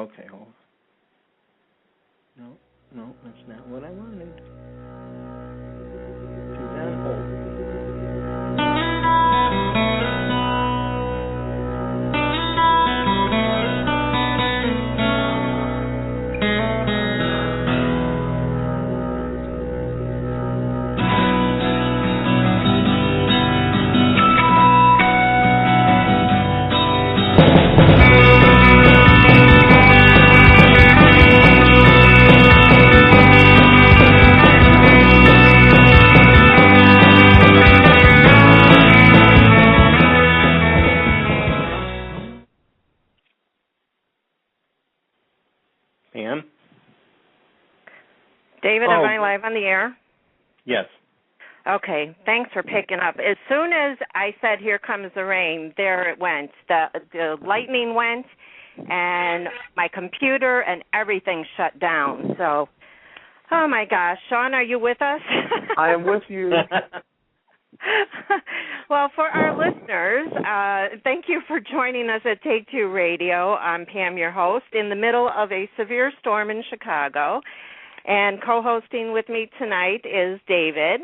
Okay, hold on. No, that's not what I wanted. Put that on hold. Pam? David, am I live on the air? Yes. Okay, thanks for picking up. As soon as I said, here comes the rain, there it went. The lightning went, and my computer and everything shut down. So, oh, my gosh. Shaun, are you with us? I am with you. Well, for our listeners, thank you for joining us at Take Two Radio. I'm Pam, your host, in the middle of a severe storm in Chicago. And co-hosting with me tonight is David.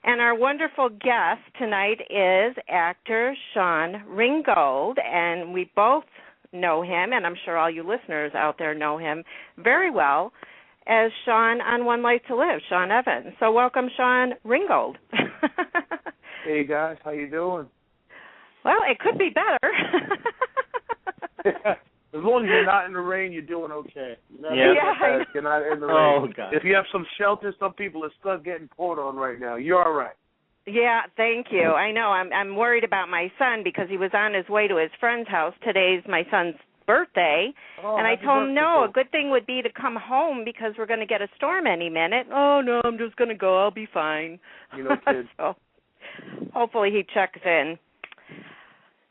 And our wonderful guest tonight is actor Shaun Ringgold. And we both know him, and I'm sure all you listeners out there know him very well, as Shaun on One Life to Live, Shaun Evans. So welcome, Shaun Ringgold. Hey, guys. How you doing? Well, it could be better. As long as you're not in the rain, you're doing okay. You're not in the rain. Oh, God. If you have some shelter, some people are stuck getting poured on right now. You're all right. Yeah, thank you. I know. I'm worried about my son because he was on his way to his friend's house. Today's my son's birthday. Oh, and I told him, no, a good thing would be to come home because we're going to get a storm any minute. Oh, no, I'm just going to go. I'll be fine. You know, kid. So hopefully he checks in.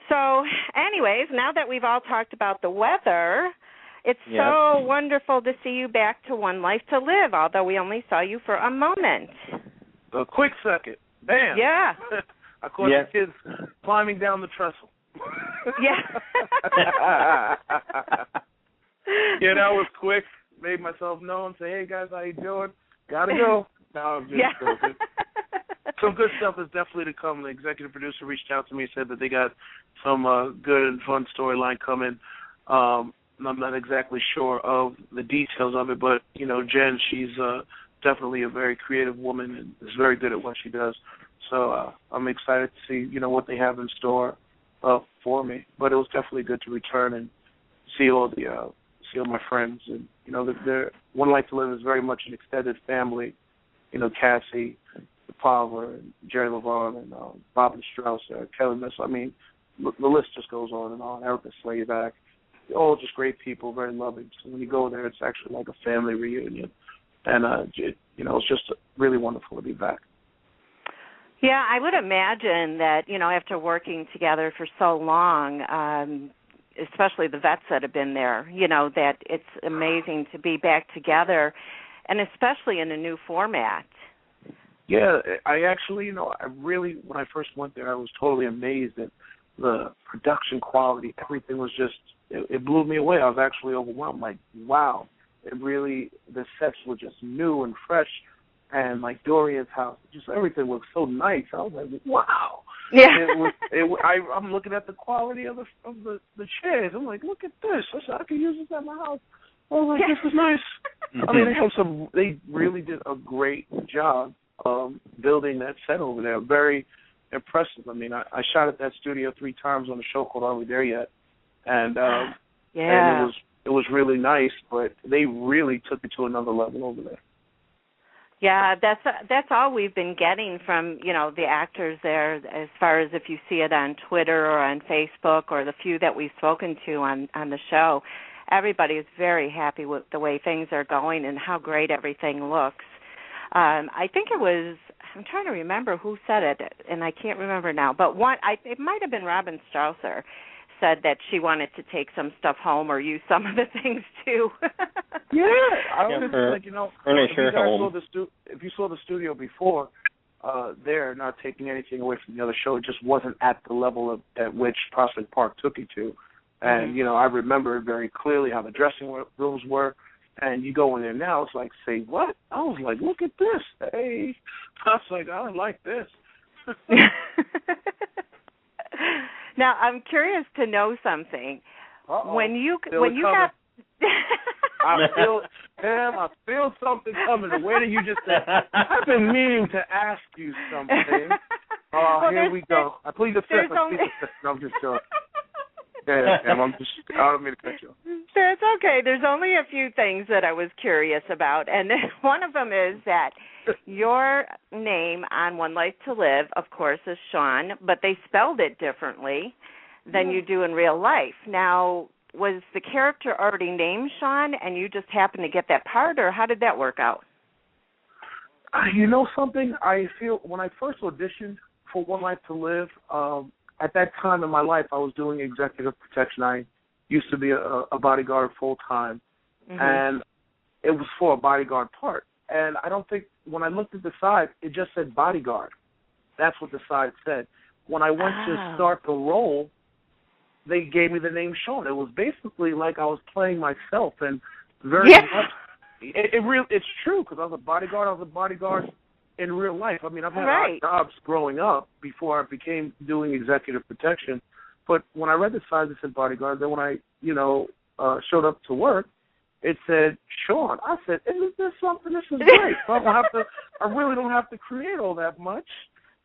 So anyways, now that we've all talked about the weather, it's so wonderful to see you back to One Life to Live, although we only saw you for a moment. A quick second. Bam. Yeah. I caught the kids climbing down the trestle. Yeah. Yeah, that was quick. Made myself known. Say, hey, guys, how you doing? Gotta go. Now I'm just joking. Some good stuff is definitely to come. The executive producer reached out to me and said that they got some good and fun storyline coming. I'm not exactly sure of the details of it, but, you know, Jen, she's definitely a very creative woman and is very good at what she does. So I'm excited to see, you know, what they have in store for me. But it was definitely good to return and see all my friends. And, you know, One Life to Live is very much an extended family. You know, Cassie, Palmer, and Jerry Levon, and Bob and Strauss, Kelly Missile. I mean, the list just goes on and on. Erica Slayback. All just great people, very loving. So when you go there, it's actually like a family reunion. And, you know, it's just really wonderful to be back. Yeah, I would imagine that, you know, after working together for so long, especially the vets that have been there, you know, that it's amazing to be back together, and especially in a new format. Yeah, I actually, you know, when I first went there, I was totally amazed at the production quality. Everything was just, it blew me away. I was actually overwhelmed. Like, wow, the sets were just new and fresh. And, like, Dorian's house, just everything looked so nice. I was like, wow. Yeah. I'm looking at the quality of the chairs. I'm like, look at this. I could use this at my house. I was like, this is nice. I mean, they really did a great job building that set over there. Very impressive. I mean, I shot at that studio 3 times on a show called Are We There Yet? And and it was really nice, but they really took it to another level over there. Yeah, that's all we've been getting from, you know, the actors there, as far as if you see it on Twitter or on Facebook or the few that we've spoken to on the show. Everybody is very happy with the way things are going and how great everything looks. I think it was, I'm trying to remember who said it, and I can't remember now, but it might have been Robin Strausser said that she wanted to take some stuff home or use some of the things too. Yeah, I was like, you know, if you saw the studio before, they're not taking anything away from the other show. It just wasn't at the level at which Prospect Park took it to. And, I remember very clearly how the dressing rooms were. And you go in there now, it's like, say what? I was like, look at this. Hey. I was like, I like this. Now, I'm curious to know something. Uh-oh. When you got... I feel something coming. The way that you just said, I've been meaning to ask you something. Oh, here we go. I plead the fifth. No, I'm just joking. Yeah, I don't mean to cut you off. That's okay. There's only a few things that I was curious about, and one of them is that your name on One Life to Live, of course, is Shaun, but they spelled it differently than you do in real life. Now, was the character already named Shaun, and you just happened to get that part, or how did that work out? You know something? I feel when I first auditioned for One Life to Live, at that time in my life, I was doing executive protection. I used to be a bodyguard full-time, and it was for a bodyguard part. And I don't think, when I looked at the side, it just said bodyguard. That's what the side said. When I went to start the role, they gave me the name Shaun. It was basically like I was playing myself, and very much. It's true, because I was a bodyguard in real life. I mean, I've had odd jobs growing up before I became doing executive protection. But when I read the side, it said bodyguard. Then when I, showed up to work, it said Shaun. I said, isn't this something? This is great. So I really don't have to create all that much.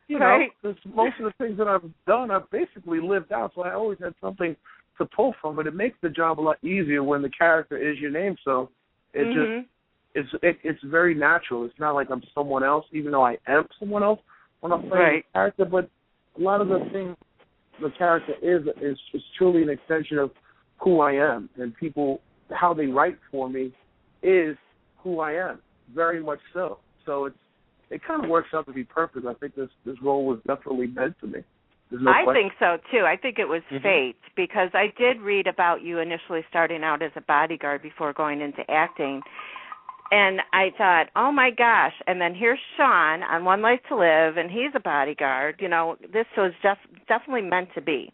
Because most of the things that I've done, I've basically lived out. So I always had something to pull from. But it makes the job a lot easier when the character is your name. So it it's very natural. It's not like I'm someone else, even though I am someone else when I'm playing the character. But a lot of the things the character is truly an extension of who I am. And people, how they write for me is who I am, very much so. So it kind of works out to be perfect. I think this role was definitely meant for me. I think so, too. I think it was fate, because I did read about you initially starting out as a bodyguard before going into acting. And I thought, oh, my gosh. And then here's Shaun on One Life to Live, and he's a bodyguard. This was definitely meant to be.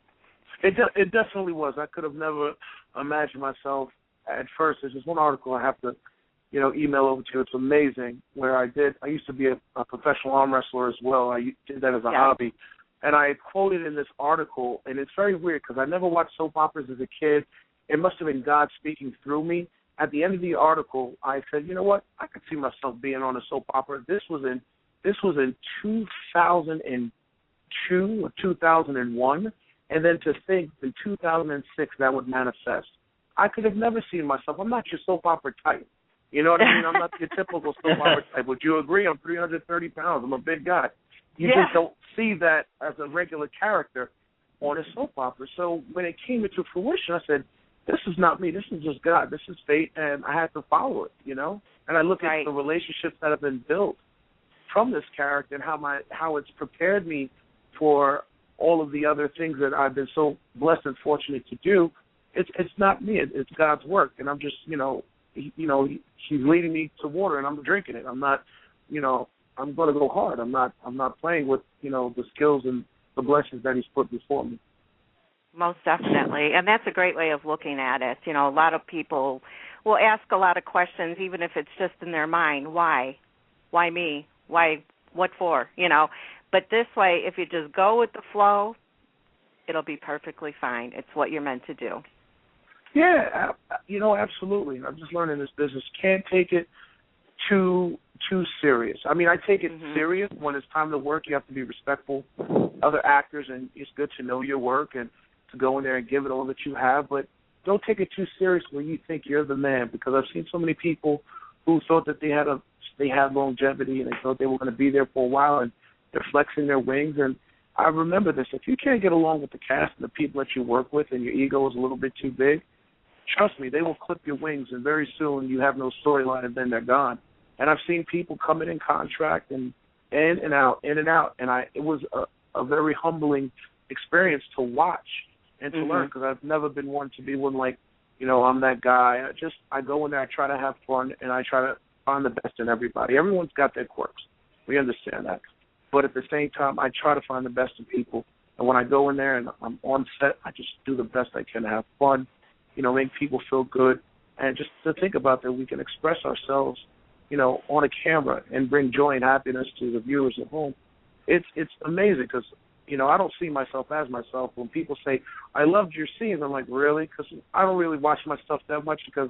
It definitely was. I could have never imagined myself at first. There's just one article I have to, email over to you. It's amazing, where I used to be a professional arm wrestler as well. I did that as a hobby. And I quoted in this article, and it's very weird because I never watched soap operas as a kid. It must have been God speaking through me. At the end of the article, I said, you know what? I could see myself being on a soap opera. This was in 2002 or 2001, and then to think in 2006 that would manifest. I could have never seen myself. I'm not your soap opera type. You know what I mean? I'm not your typical soap opera type. Would you agree? I'm 330 pounds. I'm a big guy. You just don't see that as a regular character on a soap opera. So when it came into fruition, I said, this is not me. This is just God. This is fate, and I had to follow it, And I look at the relationships that have been built from this character and how it's prepared me for all of the other things that I've been so blessed and fortunate to do. It's not me. It's God's work, and I'm just, He's leading me to water, and I'm drinking it. I'm not, I'm going to go hard. I'm not playing with, the skills and the blessings that He's put before me. Most definitely, and that's a great way of looking at it. A lot of people will ask a lot of questions, even if it's just in their mind. Why? Why me? Why? What for? But this way, if you just go with the flow, it'll be perfectly fine. It's what you're meant to do. Yeah, absolutely. I'm just learning this business. Can't take it too serious. I mean, I take it serious when it's time to work. You have to be respectful of other actors, and it's good to know your work and to go in there and give it all that you have. But don't take it too serious when you think you're the man, because I've seen so many people who thought that they had longevity and they thought they were going to be there for a while, and they're flexing their wings. And I remember this: if you can't get along with the cast and the people that you work with, and your ego is a little bit too big, trust me, they will clip your wings, and very soon you have no storyline, and then they're gone. And I've seen people come in contract and in and out, and it was a very humbling experience to watch and to learn, because I've never been one to be one like, I'm that guy. I go in there, I try to have fun, and I try to find the best in everybody. Everyone's got their quirks. We understand that. But at the same time, I try to find the best in people And when I go in there and I'm on set, I just do the best I can to have fun, make people feel good, and just to think about that we can express ourselves, on a camera and bring joy and happiness to the viewers at home. It's amazing because, I don't see myself as myself. When people say, I loved your scenes, I'm like, really? Because I don't really watch my stuff that much because,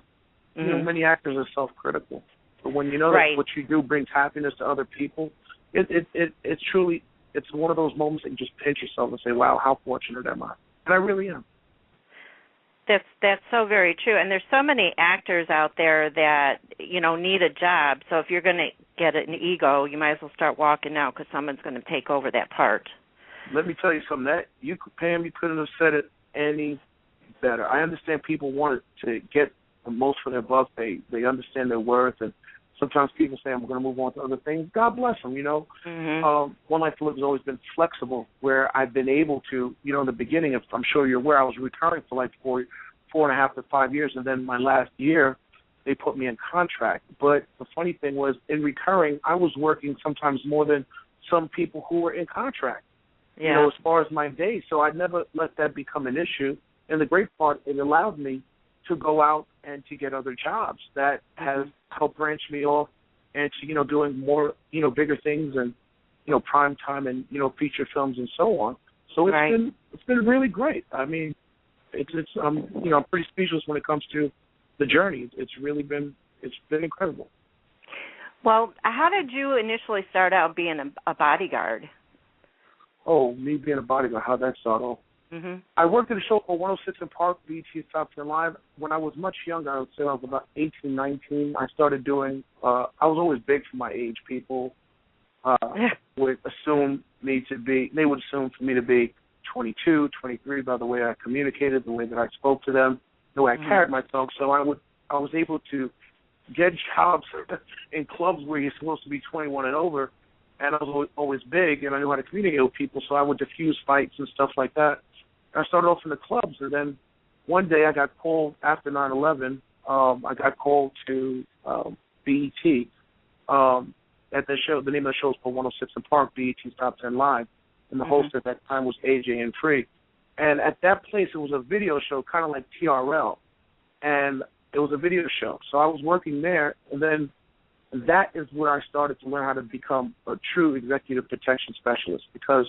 many actors are self-critical. But when you know that what you do brings happiness to other people, it's truly, it's one of those moments that you just pinch yourself and say, wow, how fortunate am I? And I really am. That's so very true. And there's so many actors out there that, need a job. So if you're going to get an ego, you might as well start walking now because someone's going to take over that part. Let me tell you something. Pam, you couldn't have said it any better. I understand people want to get the most for their buck. They understand their worth. And sometimes people say, I'm going to move on to other things. God bless them, One Life to Live has always been flexible, where I've been able to, in the beginning, if I'm sure you're aware, I was recurring for like 4.5 to 5 years, and then my last year, they put me in contract. But the funny thing was, in recurring, I was working sometimes more than some people who were in contract, as far as my days. So I never let that become an issue. And the great part, it allowed me to go out and to get other jobs that has helped branch me off and to, doing more, bigger things and, prime time and, feature films and so on. So it's been really great. I mean, I'm pretty speechless when it comes to the journey. It's been incredible. Well, how did you initially start out being a bodyguard? Oh, me being a bodyguard, how'd that start off? I worked at a show called 106 in Park, BET's Top 10 Live. When I was much younger, I would say I was about 18, 19, I started doing, I was always big for my age. People would assume they would assume for me to be 22, 23 by the way I communicated, the way that I spoke to them, the way I carried myself. So I was able to get jobs in clubs where you're supposed to be 21 and over, and I was always big, and I knew how to communicate with people, so I would diffuse fights and stuff like that. I started off in the clubs, and then one day I got called after 9/11. I got called to BET at the show. The name of the show is called 106 in Park, BET's Top 10 Live, and the host at that time was AJ and Free. And at that place, it was a video show, kind of like TRL, and it was a video show. So I was working there, and then that is where I started to learn how to become a true executive protection specialist, because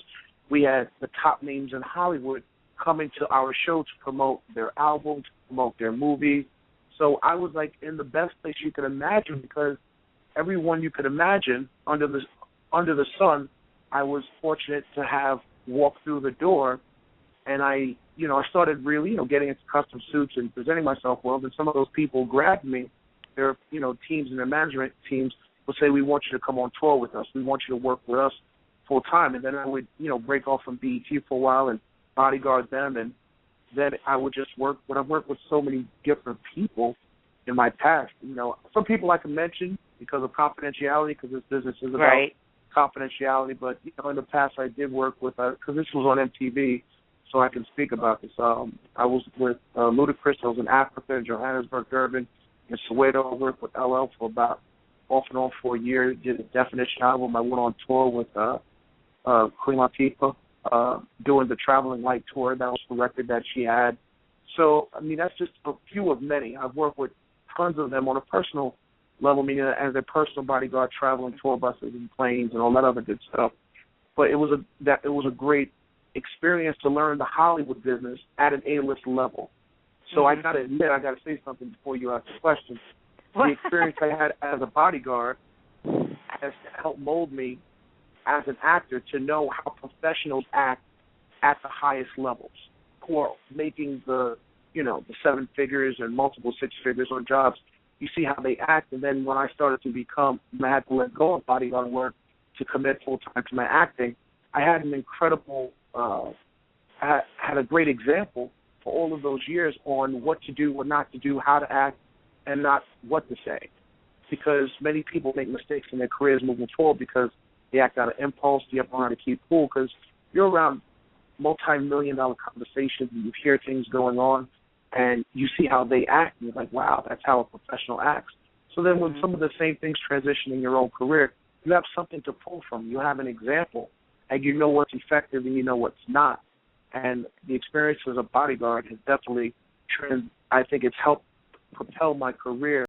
we had the top names in Hollywood coming to our show to promote their album, to promote their movie. So I was like in the best place you could imagine, because everyone you could imagine under the sun, I was fortunate to have walked through the door, and I started really, getting into custom suits and presenting myself well. And some of those people grabbed me. Their, teams and their management teams would say, we want you to come on tour with us. We want you to work with us full time. And then I would, break off from BET for a while and bodyguard them. And then I would just work. But I've worked with so many different people in my past. Some people I can mention because of confidentiality, because this business is about confidentiality. But, in the past I did work with, because this was on MTV, so I can speak about this. I was with Ludacris. I was in Africa, Johannesburg, Durban, in Soweto. I worked with LL for about off and on for a year. Did a Definition album. I went on tour with Queen Latifah, doing the Traveling Light tour. That was the record that she had. So, that's just a few of many. I've worked with tons of them on a personal level, meaning as a personal bodyguard, traveling tour buses and planes and all that other good stuff. But it was a great experience to learn the Hollywood business at an A-list level. So I got to admit, I got to say something before you ask the question. The experience I had as a bodyguard has helped mold me as an actor to know how professionals act at the highest levels, who are making the 7 figures and multiple 6 figures on jobs. You see how they act, and then when I started to I had to let go of bodyguard work to commit full time to my acting. I had an incredible, had a great example for all of those years on what to do, what not to do, how to act, and not what to say. Because many people make mistakes in their careers moving forward because they act out of impulse. You have to learn how to keep cool, because you're around multi-million-dollar conversations and you hear things going on and you see how they act and you're like, wow, that's how a professional acts. So then when some of the same things transition in your own career, you have something to pull from. You have an example, and you know what's effective and you know what's not. And the experience as a bodyguard has definitely I think it's helped propel my career